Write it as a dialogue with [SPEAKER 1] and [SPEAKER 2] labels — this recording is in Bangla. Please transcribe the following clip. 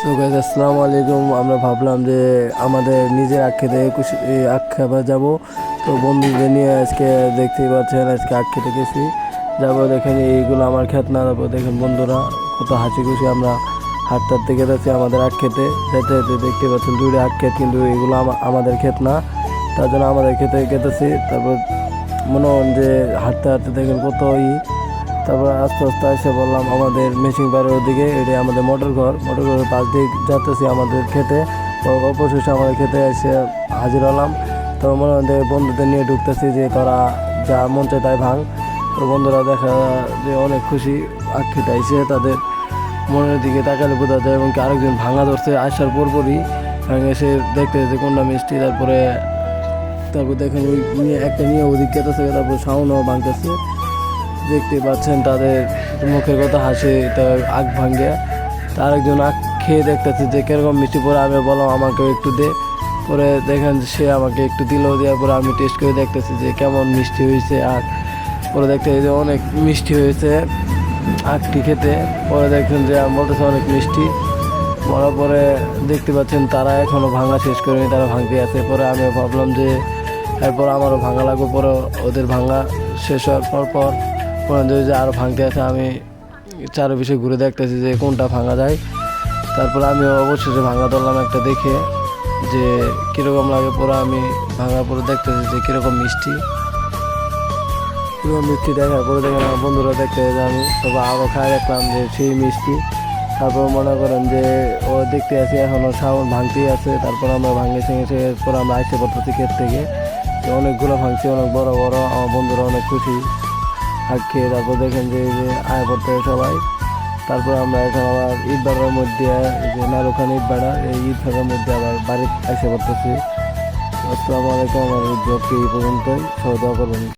[SPEAKER 1] তো গাইস আসসালামু আলাইকুম। আমরা ভাবলাম যে আমাদের নিজের আখ খেতে আখ খাবার যাবো। তো বন্ধুদের নিয়ে আজকে দেখতেই পাচ্ছেন আজকে আখ খেতে গেছি। যাবো দেখেন এইগুলো আমার ক্ষেত না, যাবো দেখেন বন্ধুরা কত হাসি খুশি আমরা হাঁটতে হাঁটতে গেতেছি আমাদের আখ খেতে। যেতে যেতে দেখতে পাচ্ছেন দুইটা আখ ক্ষেত, কিন্তু এগুলো আমাদের ক্ষেত না, তার জন্য আমাদের খেতে গেতেছি। তারপর মনে হন যে হাঁটতে হাঁটতে দেখেন কত তারপর আস্তে আস্তে এসে বললাম আমাদের মেশিন বাড়ির ওদিকে, এটি আমাদের মোটর ঘরের পাশ দিয়ে যাতেছি আমাদের খেতে। তো অবশেষে আমাদের খেতে এসে হাজির হলাম। তো মনে হয় বন্ধুদের নিয়ে ঢুকতেছি যে তারা যা মন চায় তাই ভাঙ। তো বন্ধুরা দেখা যে অনেক খুশি আখ খেতে এসে, তাদের মনের দিকে তাকালে বোঝা যায়। এবং কি আরেকজন ভাঙা ধরছে আসার পরপরই ভাঙে এসে দেখতে যে কোনটা মিষ্টি। তারপর দেখেন ওই নিয়ে একটা নিয়ে ওদিক গেতেছে, তারপর সাউন্ডও ভাঙতেছে। দেখতে পাচ্ছেন তাদের মুখের কথা হাসি, আখ ভাঙ্গে। তার একজন আখ খেয়ে দেখতেছে যে কিরকম মিষ্টি। পরে আমি বললাম আমাকে একটু দে। পরে দেখেন সে আমাকে একটু দিল, দেওয়ার পরে আমি টেস্ট করে দেখতেছি যে কেমন মিষ্টি হয়েছে আখ। পরে দেখতে যে অনেক মিষ্টি হয়েছে আখটি খেতে। পরে দেখছেন যে আমি বলতেছে অনেক মিষ্টি। বলার পরে দেখতে পাচ্ছেন তারা এখনও ভাঙা শেষ করেনি, তারা ভাঙতে আছে। পরে আমি ভাবলাম যে এরপর আমারও ভাঙা লাগবে। পরে ওদের ভাঙা শেষ হওয়ার পর যে আরও ভাঙতে আছে, আমি চারপাশে ঘুরে দেখতেছি যে কোনটা ভাঙা যায়। তারপর আমি অবশেষে ভাঙা ধরলাম একটা দেখে যে কীরকম লাগে। পরে আমি ভাঙার পরে দেখতেছি যে কীরকম মিষ্টি দেখার পরে দেখেন আমার বন্ধুরা দেখতে যে আমি তবে আরও খাই দেখলাম যে সেই মিষ্টি। তারপর মনে করেন যে ও দেখতে আছি এখনও সাউন্ড ভাঙতেই আছে। তারপর আমরা ভাঙেছি, এরপর আমরা আসতে পারতেছি ক্ষেত থেকে। তো অনেকগুলো ভাঙছি, অনেক বড় বড়। আমার বন্ধুরা অনেক খুশি আখ খেয়ে। তারপর দেখেন যে আয় পড়তে সবাই। তারপর আমরা এখন আবার ঈদ বাড়ার মধ্যে, যে নারুখান ঈদ বাড়া, এই ঈদ ভাড়ার মধ্যে আবার বাড়ি এসে পড়তেছি। আসসালামু আলাইকুম। আমার ব্লগটি এই পর্যন্তই, সবাই দোয়া করবেন।